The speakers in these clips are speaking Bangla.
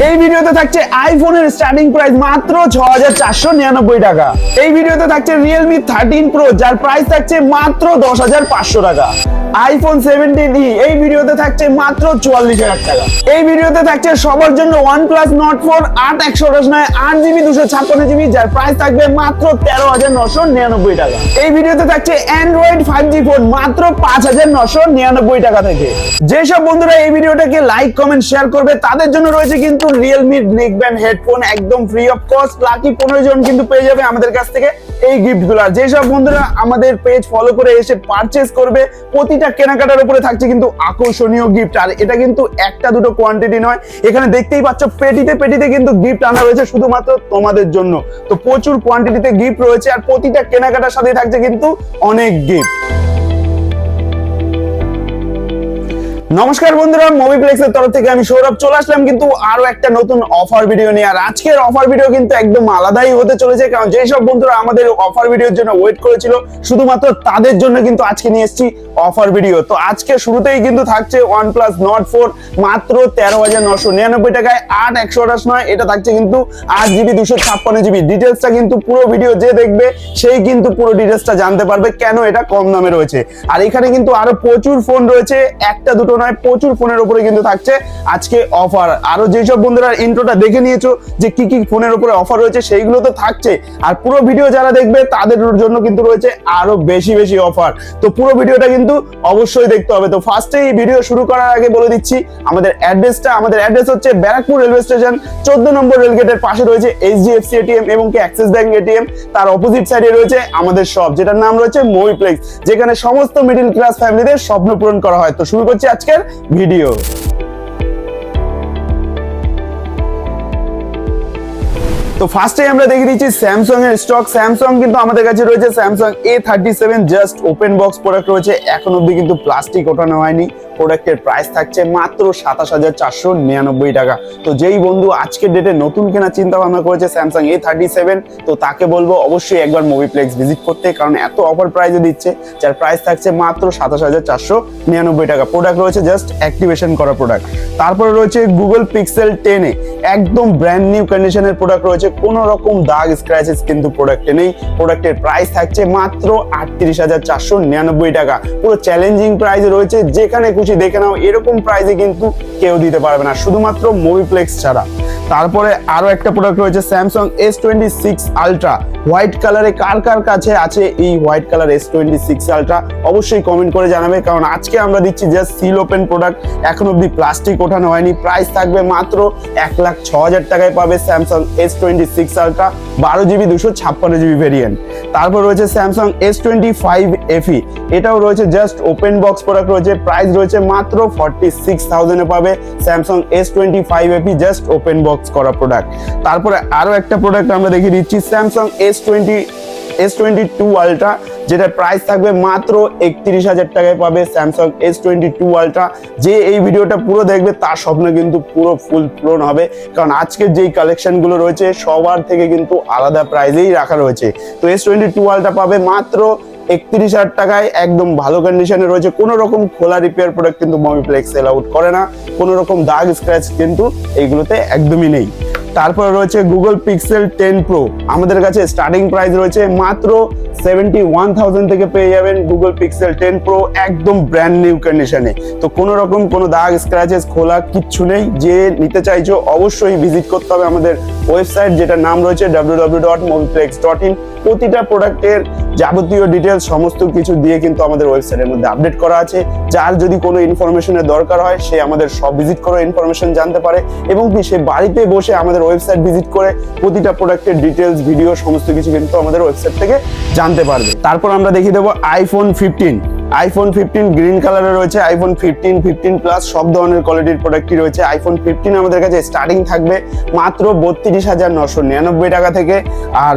এই ভিডিওতে থাকছে আইফোনের স্টার্টিং প্রাইস মাত্র ৬,৪৯৯ টাকা। এই ভিডিওতে থাকছে Realme 13 Pro যার প্রাইস থাকছে মাত্র ১০,৫০০ টাকা। আইফোন 17e এই ভিডিওতে থাকছে মাত্র ৪৪,০০০ টাকা। এই ভিডিওতে থাকছে সবার জন্য OnePlus Nord 4 8/128 8GB 256GB যার প্রাইস থাকবে মাত্র ১৩,৯৯৯ টাকা। এই ভিডিওতে থাকছে Android 5G ফোন মাত্র ৫,৯৯৯ টাকা থেকে। যেসব বন্ধুরা এই ভিডিওটাকে লাইক কমেন্ট শেয়ার করবে তাদের জন্য রয়েছে কিন্তু Realme নেকব্যান্ড হেডফোন একদম ফ্রি অফ কস্ট। লাকি 15 জন কিন্তু পেয়ে যাবে আমাদের কাছ থেকে এই গিফটগুলো। যেসব বন্ধুরা আমাদের পেজ ফলো করে এসে পারচেজ করবে প্রতিটা কেনাকাটার উপরে থাকছে কিন্তু আকর্ষণীয় গিফট। আর এটা কিন্তু একটা দুটো কোয়ান্টিটি নয়, এখানে দেখতেই পাচ্ছ পেটিতে পেটিতে কিন্তু গিফট আনা রয়েছে শুধুমাত্র তোমাদের জন্য। তো প্রচুর কোয়ান্টিটিতে গিফট রয়েছে আর প্রতিটা কেনাকাটার সাথে থাকছে কিন্তু অনেক গিফট। নমস্কার বন্ধুরা, মুভিপ্লেক্সের তরফ থেকে আমি সৌরভ চলে আসলাম কিন্তু আরো একটা নতুন অফার ভিডিও নিয়ে। আর আজকের অফার ভিডিও কিন্তু একদম আলাদাই হতে চলেছে, কারণ যেসব বন্ধুরা আমাদের অফার ভিডিওর জন্য ওয়েট করেছিল শুধুমাত্র তাদের জন্য কিন্তু আজকে নিয়ে এসেছি অফার ভিডিও। তো আজকে শুরুতেই কিন্তু থাকছে OnePlus Nord 4 মাত্র ১৩,৯৯৯ টাকায় ৮/১28 এটা থাকছে কিন্তু 8GB 256GB। ডিটেলসটা কিন্তু পুরো ভিডিও যে দেখবে সেই কিন্তু পুরো ডিটেলসটা জানতে পারবে কেন এটা কম দামে রয়েছে। আর এখানে কিন্তু আরো প্রচুর ফোন রয়েছে, একটা দুটো নয় প্রচুর ফোনের উপরে কিন্তু থাকছে আজকে অফার। আরো যেসব বন্ধুরা ইন্ট্রোটা দেখে নিয়েছো যে কি কি ফোনের উপরে অফার রয়েছে সেইগুলো তো থাকছে, আর পুরো ভিডিও যারা দেখবে তাদের জন্য কিন্তু রয়েছে আরো বেশি বেশি অফার। তো পুরো ভিডিওটা কিন্তু অবশ্যই দেখতে হবে। তো ফার্স্টে এই ভিডিও শুরু করার আগে বলে দিচ্ছি আমাদের অ্যাড্রেসটা। আমাদের অ্যাড্রেস হচ্ছে ব্যারাকপুর রেলওয়ে স্টেশন 14 নম্বর রেলগেটের পাশে রয়েছে HDFC ATM এবং কি অ্যাক্সিস ব্যাংক ATM। তার অপোজিট সাইডে রয়েছে আমাদের শপ যেটার নাম রয়েছে মুভিপ্লেক্স, যেখানে সমস্ত মিডল ক্লাস ফ্যামিলিদের স্বপ্ন পূরণ করা হয়। তো শুরু করছি আজকের ভিডিও। তো ফার্স্টে আমরা দেখে দিচ্ছি স্যামসাং এর স্টক। স্যামসাং কিন্তু আমাদের কাছে রয়েছে Samsung A37 just open box product রয়েছে, এখন অবধি কিন্তু প্লাস্টিক ওঠানো হয়নি। প্রোডাক্টের প্রাইস থাকছে মাত্র ২৭,৪৯৯ টাকা। তো যেই বন্ধু আজকের ডেটে নতুন কেনার চিন্তা ভাবনা করেছে স্যামসাং A37, তো তাকে বলবো অবশ্যই একবার মুভিপ্লেক্স ভিজিট করতে, কারণ এত অফার প্রাইসে দিচ্ছে যার প্রাইস থাকছে মাত্র ২৭,৪৯৯ টাকা। প্রোডাক্ট রয়েছে জাস্ট অ্যাক্টিভেশন করা প্রোডাক্ট। তারপরে রয়েছে গুগল পিক্সেল 10 একদম ব্র্যান্ড নিউ কন্ডিশনের প্রোডাক্ট রয়েছে, কোনো রকম দাগ স্ক্র্যাচেস কিন্তু প্রোডাক্টে নেই। প্রোডাক্টের প্রাইস থাকছে মাত্র ৩৮,৪৯৯ টাকা। পুরো চ্যালেঞ্জিং প্রাইসে রয়েছে, যেখানে খুশি দেখে নাও, এরকম প্রাইসে কিন্তু কেউ দিতে পারবে না শুধুমাত্র মুভিপ্লেক্স ছাড়া। তারপরে আরো একটা প্রোডাক্ট রয়েছে স্যামসাং S26 আলট্রা হোয়াইট কালারে। কার কার কাছে আছে এই হোয়াইট কালার S26 আলট্রা অবশ্যই কমেন্ট করে জানাবে, কারণ আজকে আমরা দিচ্ছি জাস্ট সিল ওপেন প্রোডাক্ট, এখন অবধি প্লাস্টিক ওঠানো হয়নি। প্রাইস থাকবে মাত্র ১,০৬০০০ টাকায় পাবে Samsung S26 ultra 12GB 256GB variant. তারপর রয়েছে স্যামসাং S25 FE, এটাও রয়েছে জাস্ট ওপেন বক্স প্রোডাক্ট রয়েছে, প্রাইস রয়েছে মাত্র 46,000 এ পাবে Samsung S25 FE just open box করা প্রোডাক্ট। তারপরে আরো একটা প্রোডাক্ট আমরা দেখিয়ে দিচ্ছি স্যামসাং S22 আলট্রা, যেটার প্রাইস থাকবে মাত্র ৩১,০০০ টাকায় পাবে স্যামসাং S22 আলট্রা। যে এই ভিডিওটা পুরো দেখবে তার স্বপ্ন কিন্তু পুরো ফুল পূরণ হবে, কারণ আজকের যেই কালেকশনগুলো রয়েছে সবার থেকে কিন্তু আলাদা প্রাইসেই রাখা রয়েছে। তো S22 আলট্রা পাবে মাত্র ৩১,০০০ টাকায়, একদম ভালো কন্ডিশনে রয়েছে। কোনো রকম খোলা রিপেয়ার প্রোডাক্ট কিন্তু মুভিপ্লেক্স সেল আউট করে না, কোনো রকম দাগ স্ক্র্যাচ কিন্তু এইগুলোতে একদমই নেই। তারপর রয়েছে গুগল পিক্সেল 10 প্রো, আমাদের কাছে স্টার্টিং প্রাইস রয়েছে মাত্র 71,000 থেকে পেয়ে যাবেন গুগল পিক্সেল 10 প্রো একদম ব্র্যান্ড নিউ কন্ডিশনে। তো কোনো রকম কোনো দাগ স্ক্র্যাচেস খোলা কিচ্ছু নেই। যে নিতে চাইছো অবশ্যই ভিজিট করতে হবে আমাদের ওয়েবসাইট, যেটার নাম রয়েছে www.moviplex.in। প্রতিটা প্রোডাক্টের যাবতীয় ডিটেলস সমস্ত কিছু দিয়ে কিন্তু আমাদের ওয়েবসাইটের মধ্যে আপডেট করা আছে। যার যদি কোনো ইনফরমেশনের দরকার হয় সে আমাদের সব ভিজিট করে ইনফরমেশন জানতে পারে, এবং কি সে বাড়িতে বসে আমাদের ওয়েবসাইট ভিজিট করে প্রতিটা প্রোডাক্টের ডিটেলস ভিডিও সমস্ত কিছু কিন্তু আমাদের ওয়েবসাইট থেকে জানতে পারবে। তারপর আমরা দেখিয়ে দেবো আইফোন 15 গ্রিন কালারে রয়েছে। আইফোন 15 প্লাস সব ধরনের কোয়ালিটির প্রোডাক্টই রয়েছে। আইফোন 15 আমাদের কাছে স্টার্টিং থাকবে মাত্র ৩২,৯৯৯ টাকা থেকে, আর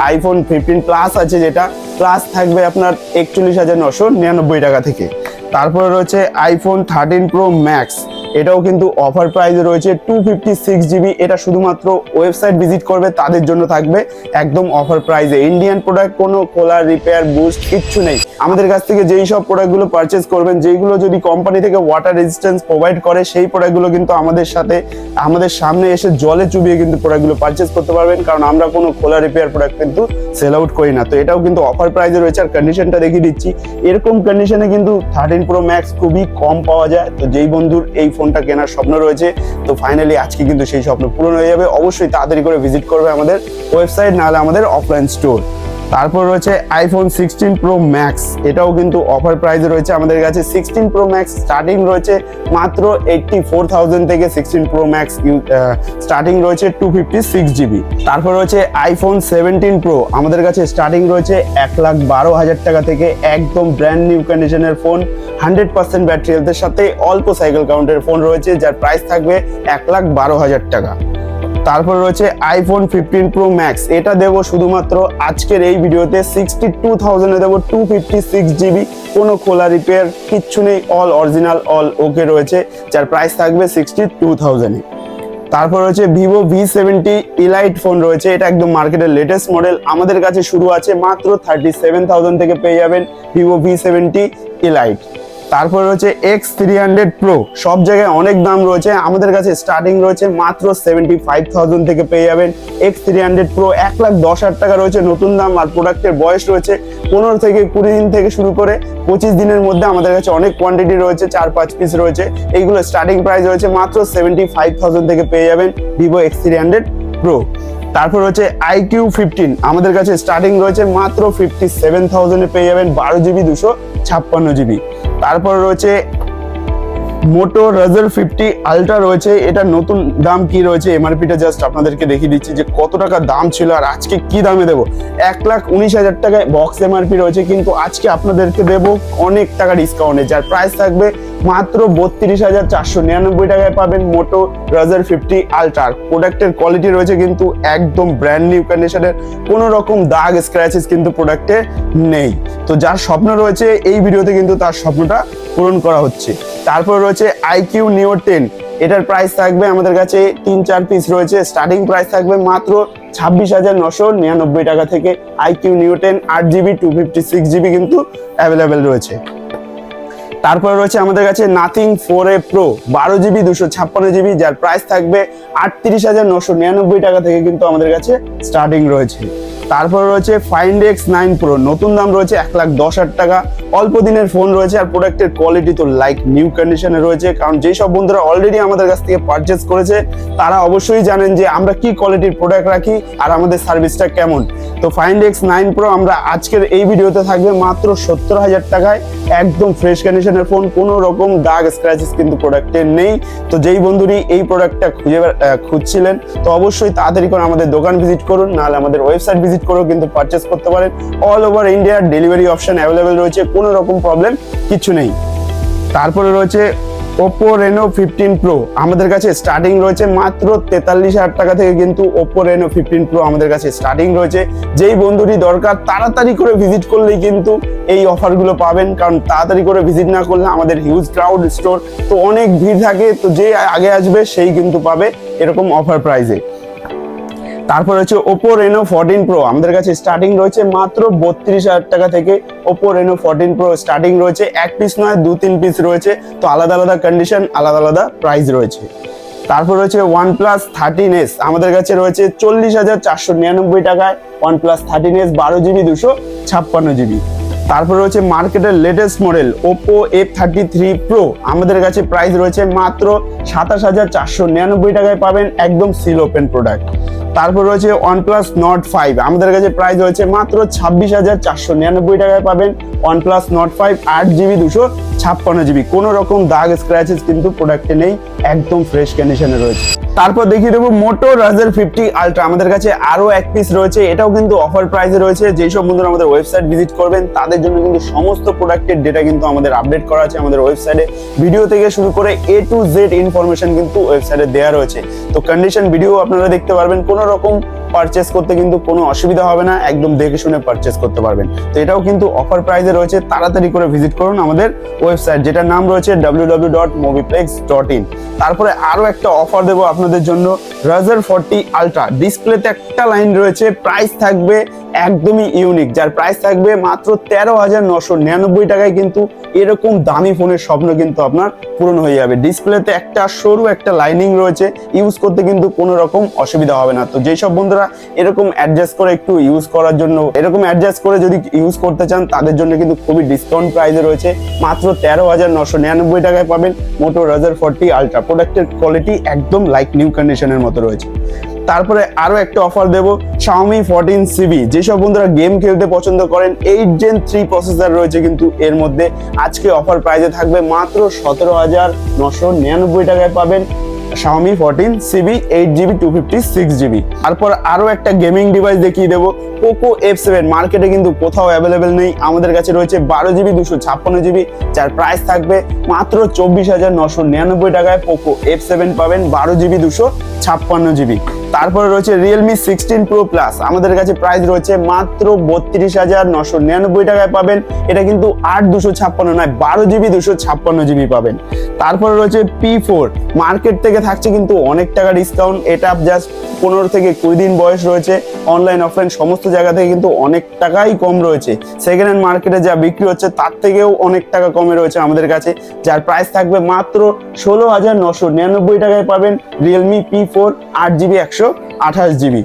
আইফোন 15 প্লাস আছে যেটা প্লাস থাকবে আপনার ৪১,৯৯৯ টাকা থেকে। তারপরে রয়েছে আইফোন 13 প্রো ম্যাক্স, এটাও কিন্তু অফার প্রাইসে রয়েছে 256 জিবি। এটা শুধুমাত্র ওয়েবসাইট ভিজিট করবে তাদের জন্য থাকবে একদম অফার প্রাইসে। ইন্ডিয়ান প্রোডাক্ট, কোনো খোলা, রিপেয়ার, বুস্ট কিচ্ছু নেই। আমাদের কাছ থেকে যেই সব প্রোডাক্টগুলো পারচেজ করবেন, যেইগুলো যদি কোম্পানি থেকে ওয়াটার রেজিস্ট্যান্স প্রোভাইড করে, সেই প্রোডাক্টগুলো কিন্তু আমাদের সামনে এসে জলে চুবিয়ে কিন্তু প্রোডাক্টগুলো পারচেজ করতে পারবেন, কারণ আমরা কোনো খোলা রিপেয়ার প্রোডাক্ট কিন্তু সেল আউট করি না। তো এটাও কিন্তু অফার প্রাইসে রয়েছে। আর কন্ডিশনটা দেখিয়ে দিচ্ছি, এরকম কন্ডিশনে কিন্তু 13 Pro Max খুবই কম পাওয়া যায়। তো যেই বন্ধুর এই ফোনটা কেনার স্বপ্ন রয়েছে, তো ফাইনালি আজকে কিন্তু সেই স্বপ্ন পূরণ হয়ে যাবে। অবশ্যই তাড়াতাড়ি করে ভিজিট করবে আমাদের ওয়েবসাইট, নাহলে আমাদের অফলাইন স্টোর। তারপর রয়েছে iPhone 16 Pro Max, এটাও কিন্তু অফার প্রাইসে রয়েছে আমাদের কাছে। 16 Pro Max স্টার্টিং রয়েছে মাত্র 84,000 থেকে। 16 Pro Max স্টার্টিং রয়েছে 256 জিবি। তারপর রয়েছে iPhone 17 Pro, আমাদের কাছে স্টার্টিং রয়েছে 1,12,000 টাকা থেকে। একদম ব্র্যান্ড নিউ কন্ডিশনের ফোন, 100% ব্যাটারি হেলথের সাথে অল্প সাইকেল কাউন্টের ফোন রয়েছে, যার প্রাইস থাকবে 1,12,000 টাকা। তারপর রয়েছে iPhone 15 Pro Max, এটা দেবো শুধুমাত্র আজকের এই ভিডিওতে 62,000 এ দেবো। 256 জিবি, কোনো খোলা রিপেয়ার কিচ্ছু নেই, অল অরিজিনাল, অল ওকে রয়েছে, যার প্রাইস থাকবে 62,000 এ। তারপর রয়েছে Vivo V70 Elite ফোন রয়েছে, এটা একদম মার্কেটের লেটেস্ট মডেল। আমাদের কাছে শুরু আছে মাত্র 37,000 থেকে পেয়ে যাবেন Vivo V70 Elite। তারপর রয়েছে X300 Pro, সব জায়গায় অনেক দাম রয়েছে, আমাদের কাছে স্টার্টিং রয়েছে মাত্র 75,000 থেকে পেয়ে যাবেন X300 Pro। 1,10,000 টাকা রয়েছে নতুন দাম। আর প্রোডাক্টের বয়স রয়েছে 15 থেকে 20 দিন থেকে শুরু করে 25 দিনের মধ্যে। আমাদের কাছে অনেক কোয়ান্টিটি রয়েছে, 4-5 পিস রয়েছে। এইগুলো স্টার্টিং প্রাইস রয়েছে মাত্র 75,000 থেকে পেয়ে যাবেন Vivo X300 Pro। তারপর রয়েছে iQ15, আমাদের কাছে স্টার্টিং রয়েছে মাত্র 57,000 এ পেয়ে যাবেন 12 জিবি 256 জিবি। তারপর রয়েছে মোটো রাজার 50 আলট্রা রয়েছে, এটা নতুন দাম কি রয়েছে, এমআরপিটা জাস্ট আপনাদেরকে দেখিয়ে দিচ্ছি যে কত টাকা দাম ছিল আর আজকে কি দামে দেবো। 1,19,000 টাকায় বক্স এমআরপি রয়েছে, কিন্তু আজকে আপনাদেরকে দেবো অনেক টাকা ডিসকাউন্টে, যার প্রাইস থাকবে মাত্র 32,499 টাকায় পাবেন মোটো রাজার 50 আলট্রা। প্রোডাক্টের কোয়ালিটি রয়েছে কিন্তু একদম ব্র্যান্ড নিউ কন্ডিশনের, কোনো রকম দাগ স্ক্র্যাচেস কিন্তু প্রোডাক্টে নেই। তো যার স্বপ্ন রয়েছে এই ভিডিওতে কিন্তু তার স্বপ্নটা পূরণ করা হচ্ছে। তারপর রয়েছে iQ Neo 10, এটার প্রাইস থাকবে আমাদের কাছে 3-4 পিস রয়েছে, স্টার্টিং প্রাইস থাকবে মাত্র 26,999 টাকা থেকে। iQ Neo 10 8 জিবি 256 জিবি কিন্তু অ্যাভেলেবেল রয়েছে। তারপর রয়েছে আমাদের কাছে Nothing 4A Pro 12 GB 256 GB, যার প্রাইস থাকবে 38,999 টাকা থেকে কিন্তু আমাদের কাছে স্টার্টিং রয়েছে। তারপর রয়েছে Find X9 Pro, নতুন দাম রয়েছে 1,10,000 টাকা। অল্প দিনের ফোন রয়েছে আর প্রোডাক্টের কোয়ালিটি তো লাইক নিউ কন্ডিশনে রয়েছে, কারণ যেই সব বন্ধুরা অলরেডি আমাদের কাছ থেকে পারচেজ করেছে তারা অবশ্যই জানেন যে আমরা কি কোয়ালিটির প্রোডাক্ট রাখি আর আমাদের সার্ভিসটা কেমন। তো Find X9 Pro আমরা আজকের এই ভিডিওতে থাকবে মাত্র 70,000 টাকায়, একদম ফ্রেশ কন্ডিশনের ফোন, কোনো রকম দাগ স্ক্র্যাচেস কিন্তু প্রোডাক্টে নেই। তো যেই বন্ধুরই এই প্রোডাক্টটা খুঁজছিলেন, তো অবশ্যই তাড়াতাড়ি করে আমাদের দোকান ভিজিট করুন, নাহলে আমাদের ওয়েবসাইট ভিজিট করেও কিন্তু পারচেজ করতে পারেন। All over India delivery option available রয়েছে, কোনো রকম প্রবলেম কিছু নেই। তারপরে রয়েছে Oppo Reno 15 Pro, আমাদের কাছে স্টার্টিং রয়েছে মাত্র 43,000 টাকা থেকে কিন্তু Oppo Reno 15 Pro আমাদের কাছে স্টার্টিং রয়েছে। যেই বন্ধুরই দরকার তাড়াতাড়ি করে ভিজিট করলেই কিন্তু এই অফারগুলো পাবেন, কারণ তাড়াতাড়ি করে ভিজিট না করলে আমাদের হিউজ ক্রাউড স্টোর, তো অনেক ভিড় থাকে, তো যে আগে আসবে সেই কিন্তু পাবে এরকম অফার প্রাইসে। তারপর হচ্ছে Oppo Reno 14 Pro, আমাদের কাছে স্টার্টিং রয়েছে মাত্র 32,000 টাকা থেকে। Oppo Reno 14 Pro স্টার্টিং রয়েছে, এক পিস নয় 2-3 পিস রয়েছে, তো আলাদা আলাদা কন্ডিশন, আলাদা আলাদা প্রাইস রয়েছে। তারপর রয়েছে OnePlus 13s, আমাদের কাছে রয়েছে 40,499 টাকায় OnePlus 13s 12 জিবি 256 জিবি। তারপর রয়েছে মার্কেটের latest model Oppo F33 Pro, আমাদের কাছে প্রাইস রয়েছে মাত্র 27,499 টাকায় পাবেন, একদম সিল ওপেন প্রোডাক্ট। তারপর রয়েছে OnePlus Nord 5, আমাদের কাছে প্রাইস রয়েছে মাত্র 26,499 টাকায় পাবেন OnePlus Nord 5 8 জিবি 256 জিবি, কোনো রকম দাগ স্ক্র্যাচেস কিন্তু প্রোডাক্টে নেই, একদম ফ্রেশ কন্ডিশনে রয়েছে। তারপর দেখিয়ে দেবো মোটো রাজার 50 আলট্রা, আমাদের কাছে আরো এক পিস রয়েছে, এটাও কিন্তু অফার প্রাইসে রয়েছে। যেই সব বন্ধুরা আমাদের ওয়েবসাইট ভিজিট করবেন তাদের জন্য কিন্তু সমস্ত প্রোডাক্টের ডেটা কিন্তু আমাদের আপডেট করা আছে আমাদের ওয়েবসাইটে, ভিডিও থেকে শুরু করে A to Z ইনফরমেশন কিন্তু ওয়েবসাইটে দেওয়া রয়েছে। তো কন্ডিশন ভিডিও আপনারা দেখতে পারবেন, কোনো রকম পারচেস করতে কিন্তু কোনো অসুবিধা হবে না, একদম দেখে শুনে পারচেস করতে পারবেন। তো এটাও কিন্তু অফার প্রাইসে রয়েছে, তাড়াতাড়ি করে ভিজিট করুন আমাদের ওয়েবসাইট, যেটার নাম রয়েছে www.moviplex.in। তারপরে আরো একটা অফার দেবো আপনাদের জন্য, রাজার 40 আলট্রা। ডিসপ্লেতে একটা লাইন রয়েছে, প্রাইস থাকবে একদমই ইউনিক, যার প্রাইস থাকবে মাত্র 13,999 টাকায়। কিন্তু এরকম দামি ফোনের স্বপ্ন কিন্তু আপনার পূরণ হয়ে যাবে। ডিসপ্লেতে একটা সরু একটা লাইনিং রয়েছে, ইউজ করতে কিন্তু কোনো রকম অসুবিধা হবে না। তো যেই সব বন্ধুরা এরকম অ্যাডজাস্ট করে একটু ইউজ করার জন্য, এরকম অ্যাডজাস্ট করে যদি ইউজ করতে চান, তাদের জন্য কিন্তু খুবই ডিসকাউন্ট প্রাইসে রয়েছে, মাত্র 13,999 টাকায় পাবেন মোটো রাজার 40 আলট্রা। প্রোডাক্টের কোয়ালিটি একদম লাইক নিউ কন্ডিশনের মতো রয়েছে। তারপরে আরো একটা অফার দেবো, Xiaomi 14CB। যেসব বন্ধুরা গেম খেলতে পছন্দ করেন, 8 Gen 3 প্রসেসর রয়েছে কিন্তু এর মধ্যে। আজকে অফার প্রাইসে থাকবে মাত্র 17,999 টাকায় পাবেন Xiaomi 14CB 8GB 256GB। তারপর আরো একটা গেমিং ডিভাইস দেখিয়ে দেবো, Poco F7। মার্কেটে কিন্তু কোথাও অ্যাভেলেবেল নেই, আমাদের কাছে রয়েছে 12GB 256GB, যার প্রাইস থাকবে মাত্র 24,999 টাকায়। Poco F7 পাবেন 12GB 256GB। তারপরে রয়েছে Realme 16 Pro Plus, আমাদের কাছে প্রাইস রয়েছে মাত্র 32,999 টাকায় পাবেন। এটা কিন্তু 8/256 নয়, 12GB 256GB পাবেন। তারপরে রয়েছে P4, মার্কেট থেকে থাকছে কিন্তু অনেক টাকা ডিসকাউন্ট। এটা জাস্ট 15 থেকে 20 দিন বয়স রয়েছে, অনলাইন অফলাইন সমস্ত জায়গা থেকে কিন্তু অনেক টাকাই কম রয়েছে। সেকেন্ড হ্যান্ড মার্কেটে যা বিক্রি হচ্ছে তার থেকেও অনেক টাকা কমে রয়েছে আমাদের কাছে, যার প্রাইস থাকবে মাত্র 16,999 টাকায় পাবেন Realme P4 8GB 128GB।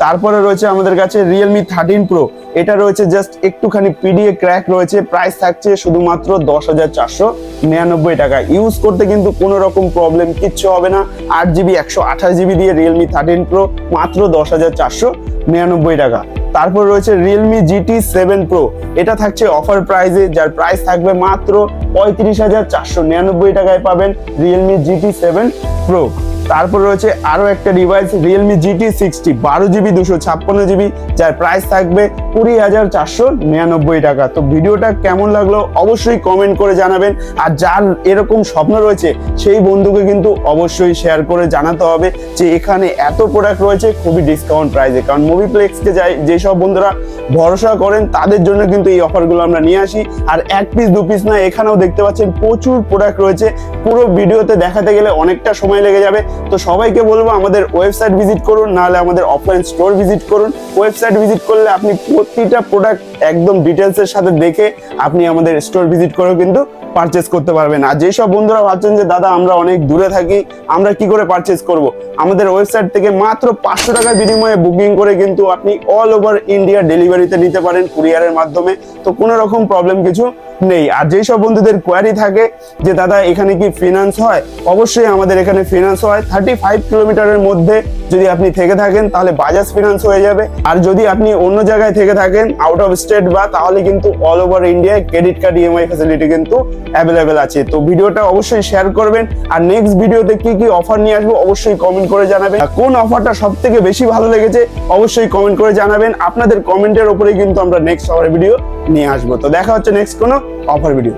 তারপরে রয়েছে আমাদের কাছে Realme 13 Pro, এটা রয়েছে জাস্ট একটুখানি পিডিএ ক্র্যাক রয়েছে, প্রাইস থাকছে শুধুমাত্র 10,499 টাকা। ইউজ করতে কিন্তু কোনো রকম প্রবলেম কিচ্ছু হবে না। 8GB 128GB দিয়ে Realme 13 Pro মাত্র 10,499 টাকা। তারপর রয়েছে Realme GT 7 Pro, এটা থাকছে অফার প্রাইসে, যার প্রাইস থাকবে মাত্র 35,499 টাকায় পাবেন Realme GT 7 Pro। তারপর রয়েছে আরো একটা device Realme GT 60 12GB 256GB, যার প্রাইস থাকবে 20,499 টাকা। তো ভিডিওটা কেমন লাগলো অবশ্যই কমেন্ট করে জানাবেন, আর যার এরকম স্বপ্ন রয়েছে সেই বন্ধুকে কিন্তু অবশ্যই শেয়ার করে জানাতে হবে যে এখানে এত প্রোডাক্ট রয়েছে খুবই ডিসকাউন্ট প্রাইসে। কারণ মুভিপ্লেক্সকে যেসব বন্ধুরা ভরসা করেন তাদের জন্য কিন্তু এই অফারগুলো আমরা নিয়ে আসি। আর এক পিস দু পিস না, এখানেও দেখতে পাচ্ছেন প্রচুর প্রোডাক্ট রয়েছে, পুরো ভিডিওতে দেখাতে গেলে অনেকটা সময় লেগে যাবে। তো সবাইকে বলবো আমাদের ওয়েবসাইট ভিজিট করুন, নাহলে আমাদের অফলাইন স্টোর ভিজিট করুন। ওয়েবসাইট ভিজিট করলে আপনি প্রতিটা প্রোডাক্ট একদম ডিটেলসের সাথে দেখে আপনি আমাদের স্টোর ভিজিট করেও কিন্তু পারচেস করতে পারবেন। আর যেসব বন্ধুরা ভাবছেন যে দাদা আমরা অনেক দূরে থাকি, আমরা কি করে পারচেস করব, আমাদের ওয়েবসাইট থেকে মাত্র 500 টাকার বিনিময়ে বুকিং করে কিন্তু আপনি অল ওভার ইন্ডিয়া ডেলিভারিতে নিতে পারেন কুরিয়ারের মাধ্যমে। তো কোনো রকম প্রবলেম কিছু নেই। আর যেসব বন্ধুদের কোয়ারি থাকে যে দাদা এখানে কি ফিনান্স হয়, অবশ্যই আমাদের এখানে ফিনান্স হয়। 35 কিলোমিটারের মধ্যে যদি আপনি থেকে থাকেন তাহলে বাজাজ ফিনান্স হয়ে যাবে। আর যদি আপনি অন্য জায়গায় থেকে থাকেন আউট অফ স্টেট বা, তাহলে কিন্তু অল ওভার ইন্ডিয়ায় ক্রেডিট কার্ড ইএমআই ফ্যাসিলিটি কিন্তু অ্যাভেলেবেল আছে। তো ভিডিওটা অবশ্যই শেয়ার করবেন, আর নেক্সট ভিডিওতে কি কি অফার নিয়ে আসবো অবশ্যই কমেন্ট করে জানাবেন। কোন অফারটা সব থেকে বেশি ভালো লেগেছে অবশ্যই কমেন্ট করে জানাবেন। আপনাদের কমেন্টের উপরেই কিন্তু আমরা নেক্সট অফার ভিডিও নিয়ে আসবো। তো দেখা হচ্ছে নেক্সট কোনো অফার ভিডিও।